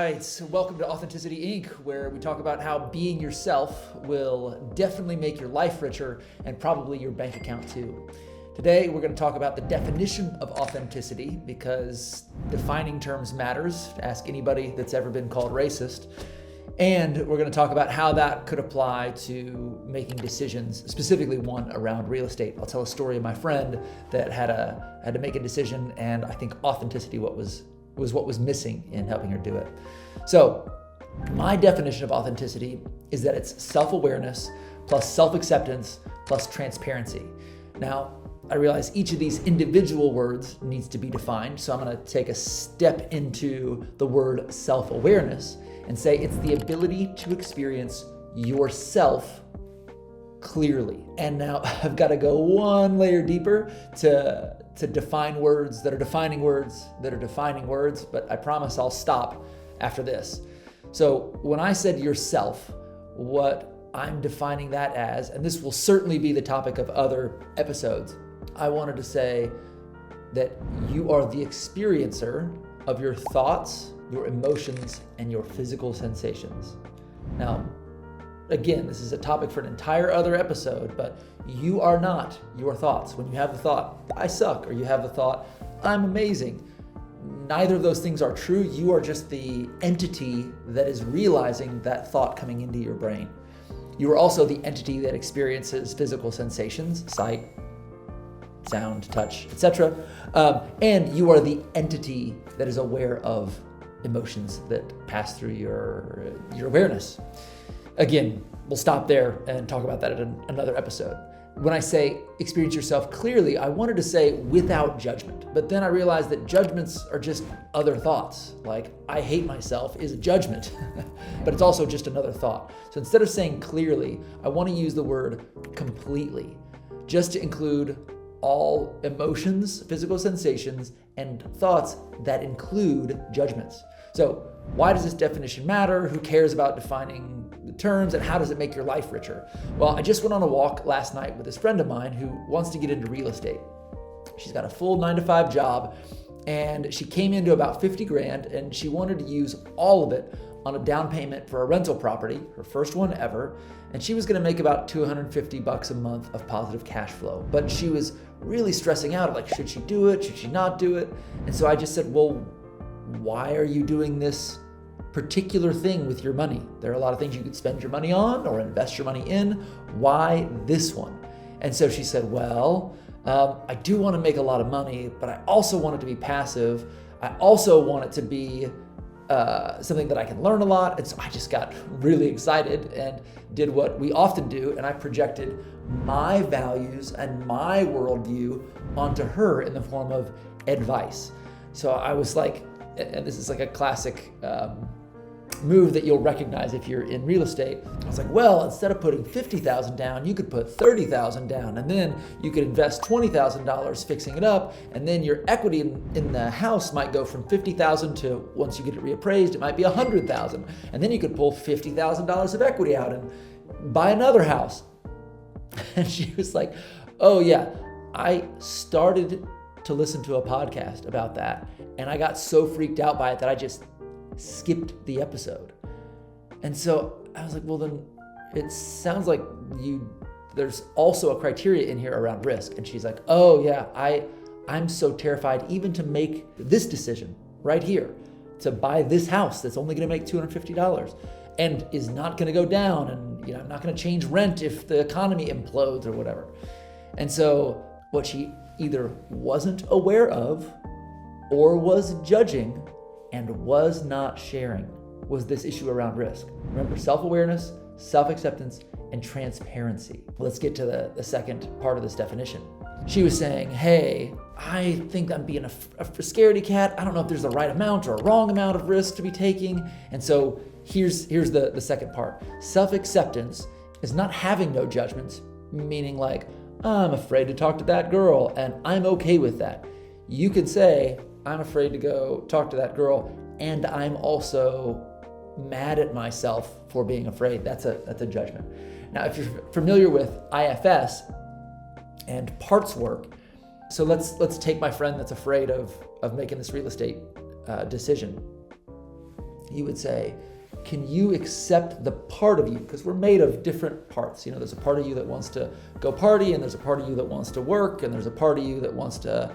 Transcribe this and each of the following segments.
right, welcome to Authenticity Inc., where we talk about how being yourself will definitely make your life richer and probably your bank account too. Today, we're going to talk about the definition of authenticity because defining terms matters. Ask anybody that's ever been called racist. And we're going to talk about how that could apply to making decisions, specifically one around real estate. I'll tell a story of my friend that had to make a decision, and I think authenticity was what was missing in helping her do it. So my definition of authenticity is that it's self-awareness plus self-acceptance plus transparency. Now, I realize each of these individual words needs to be defined, so I'm going to take a step into the word self-awareness and say it's the ability to experience yourself clearly. And now I've got to go one layer deeper to define words that are defining words that are defining words, but I promise I'll stop after this. So when I said yourself, what I'm defining that as, and this will certainly be the topic of other episodes, I wanted to say that you are the experiencer of your thoughts, your emotions, and your physical sensations. Now, again, this is a topic for an entire other episode, but you are not your thoughts. When you have the thought, I suck, or you have the thought, I'm amazing, neither of those things are true. You are just the entity that is realizing that thought coming into your brain. You are also the entity that experiences physical sensations, sight, sound, touch, etc. And you are the entity that is aware of emotions that pass through your awareness. Again, we'll stop there and talk about that in another episode. When I say experience yourself clearly, I wanted to say without judgment, but then I realized that judgments are just other thoughts. Like, I hate myself is a judgment, but it's also just another thought. So instead of saying clearly, I want to use the word completely, just to include all emotions, physical sensations, and thoughts that include judgments. So why does this definition matter? Who cares about defining the terms, and how does it make your life richer? Well, I just went on a walk last night with this friend of mine who wants to get into real estate. She's got a full 9-to-5 job, and she came into about 50 grand, and she wanted to use all of it on a down payment for a rental property, her first one ever, and she was gonna make about $250 a month of positive cash flow. But she was really stressing out, like, should she do it? Should she not do it? And so I just said, well, why are you doing this particular thing with your money? There are a lot of things you could spend your money on or invest your money in. Why this one? And so she said, well, I do want to make a lot of money, but I also want it to be passive. I also want it to be something that I can learn a lot. And so I just got really excited and did what we often do. And I projected my values and my worldview onto her in the form of advice. So I was like, and this is like a classic move that you'll recognize if you're in real estate. I was like, well, instead of putting $50,000 down, you could put $30,000 down, and then you could invest $20,000 fixing it up, and then your equity in the house might go from $50,000 to, once you get it reappraised, it might be $100,000, and then you could pull $50,000 of equity out and buy another house. And she was like, oh yeah, I started to listen to a podcast about that, and I got so freaked out by it that I just skipped the episode. And so I was like, well, then it sounds like there's also a criteria in here around risk. And she's like, oh yeah, I'm so terrified even to make this decision right here to buy this house that's only going to make $250 and is not going to go down, and I'm not going to change rent if the economy implodes or whatever. And so what she either wasn't aware of or was judging and was not sharing was this issue around risk. Remember, self-awareness, self-acceptance, and transparency. Let's get to the second part of this definition. She was saying, hey, I think I'm being a scaredy cat. I don't know if there's the right amount or a wrong amount of risk to be taking. And so here's the second part. Self-acceptance is not having no judgments, meaning like, I'm afraid to talk to that girl, and I'm okay with that. You could say, I'm afraid to go talk to that girl, and I'm also mad at myself for being afraid. That's a judgment. Now, if you're familiar with IFS and parts work, so let's take my friend that's afraid of making this real estate decision. you would say, can you accept the part of you? Because we're made of different parts. There's a part of you that wants to go party, and there's a part of you that wants to work, and there's a part of you that wants to,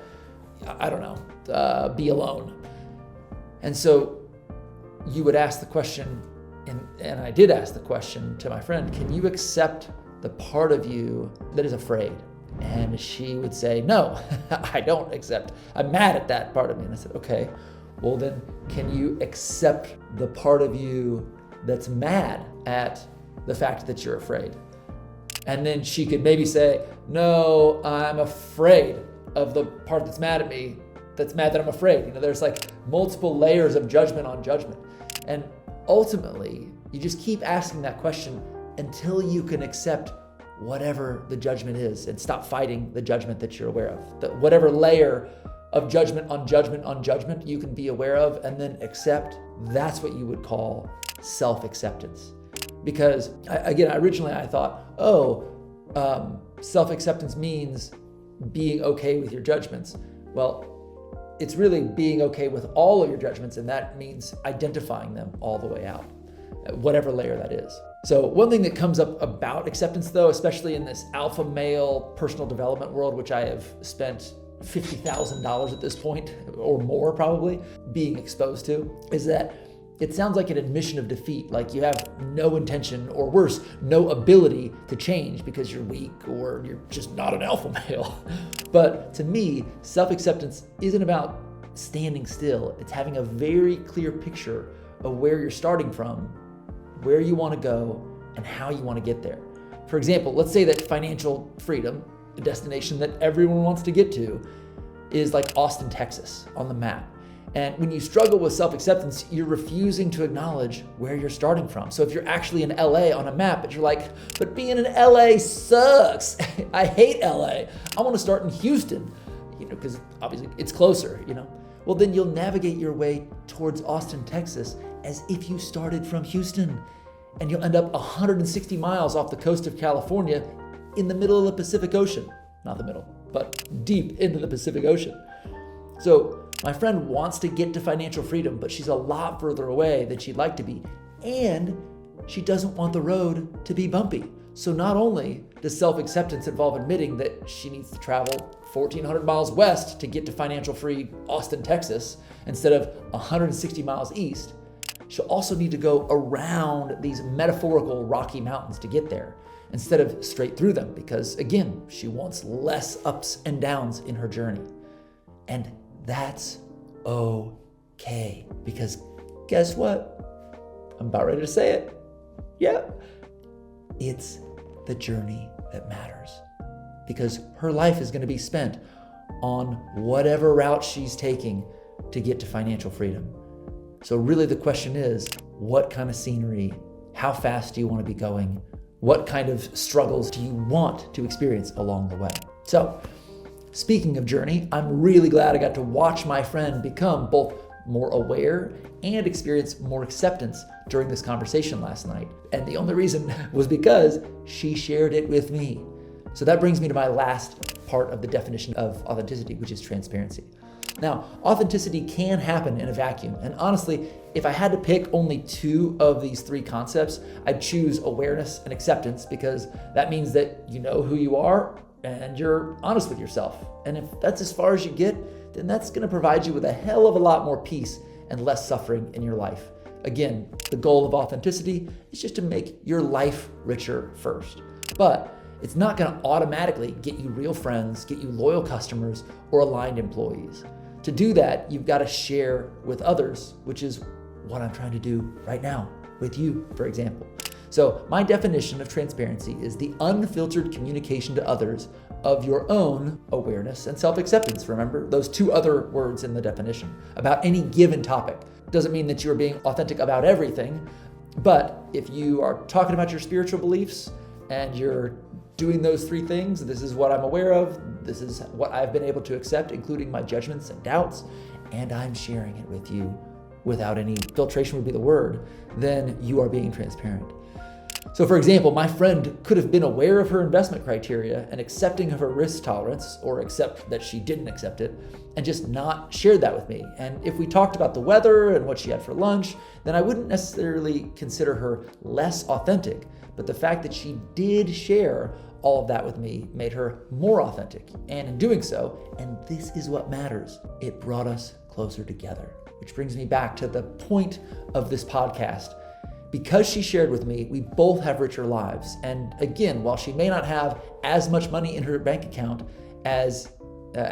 be alone. And so you would ask the question, and I did ask the question to my friend, can you accept the part of you that is afraid? And she would say, no, I don't accept. I'm mad at that part of me. And I said, okay, well then, can you accept the part of you that's mad at the fact that you're afraid? And then she could maybe say, no, I'm afraid of the part that's mad at me, that's mad that I'm afraid. There's like multiple layers of judgment on judgment. And ultimately, you just keep asking that question until you can accept whatever the judgment is and stop fighting the judgment that you're aware of. Whatever layer of judgment on judgment on judgment you can be aware of and then accept, that's what you would call self-acceptance. Because originally I thought, self-acceptance means being okay with your judgments. Well, it's really being okay with all of your judgments, and that means identifying them all the way out, whatever layer that is. So one thing that comes up about acceptance, though, especially in this alpha male personal development world, which I have spent $50,000 at this point, or more probably, being exposed to, is that it sounds like an admission of defeat, like you have no intention, or worse, no ability to change because you're weak or you're just not an alpha male. But to me, self-acceptance isn't about standing still. It's having a very clear picture of where you're starting from, where you want to go, and how you want to get there. For example, let's say that financial freedom, a destination that everyone wants to get to, is like Austin, Texas on the map. And when you struggle with self-acceptance, you're refusing to acknowledge where you're starting from. So if you're actually in LA on a map, but you're like, but being in LA sucks. I hate LA. I want to start in Houston, because obviously it's closer, Well, then you'll navigate your way towards Austin, Texas, as if you started from Houston. And you'll end up 160 miles off the coast of California in the middle of the Pacific Ocean. Not the middle, but deep into the Pacific Ocean. So my friend wants to get to financial freedom, but she's a lot further away than she'd like to be. And she doesn't want the road to be bumpy. So not only does self-acceptance involve admitting that she needs to travel 1,400 miles west to get to financial free Austin, Texas, instead of 160 miles east, she'll also need to go around these metaphorical Rocky Mountains to get there, instead of straight through them, because again, she wants less ups and downs in her journey. And that's okay, because guess what? I'm about ready to say it. Yeah, it's the journey that matters, because her life is going to be spent on whatever route she's taking to get to financial freedom. So really the question is, what kind of scenery, how fast do you want to be going? What kind of struggles do you want to experience along the way? So speaking of journey, I'm really glad I got to watch my friend become both more aware and experience more acceptance during this conversation last night. And the only reason was because she shared it with me. So that brings me to my last part of the definition of authenticity, which is transparency. Now, authenticity can happen in a vacuum. And honestly, if I had to pick only two of these three concepts, I'd choose awareness and acceptance, because that means that you know who you are and you're honest with yourself. And if that's as far as you get, then that's going to provide you with a hell of a lot more peace and less suffering in your life. Again, the goal of authenticity is just to make your life richer first. But it's not going to automatically get you real friends, get you loyal customers, or aligned employees. To do that, you've got to share with others, which is what I'm trying to do right now with you, for example. So my definition of transparency is the unfiltered communication to others of your own awareness and self-acceptance. Remember those two other words in the definition about any given topic. Doesn't mean that you're being authentic about everything, but if you are talking about your spiritual beliefs and you're doing those three things, this is what I'm aware of, this is what I've been able to accept, including my judgments and doubts, and I'm sharing it with you without any filtration would be the word, then you are being transparent. So for example, my friend could have been aware of her investment criteria and accepting of her risk tolerance, or accept that she didn't accept it, and just not shared that with me. And if we talked about the weather and what she had for lunch, then I wouldn't necessarily consider her less authentic. But the fact that she did share all of that with me made her more authentic. And in doing so, and this is what matters, it brought us closer together. Which brings me back to the point of this podcast. Because she shared with me, we both have richer lives. And again, while she may not have as much money in her bank account as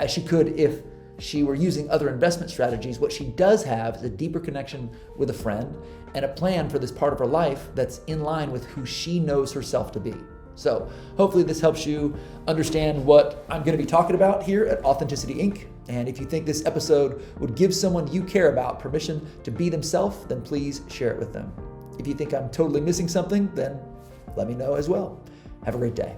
she could if she were using other investment strategies, what she does have is a deeper connection with a friend and a plan for this part of her life that's in line with who she knows herself to be. So hopefully this helps you understand what I'm going to be talking about here at Authenticity Inc. And if you think this episode would give someone you care about permission to be themselves, then please share it with them. If you think I'm totally missing something, then let me know as well. Have a great day.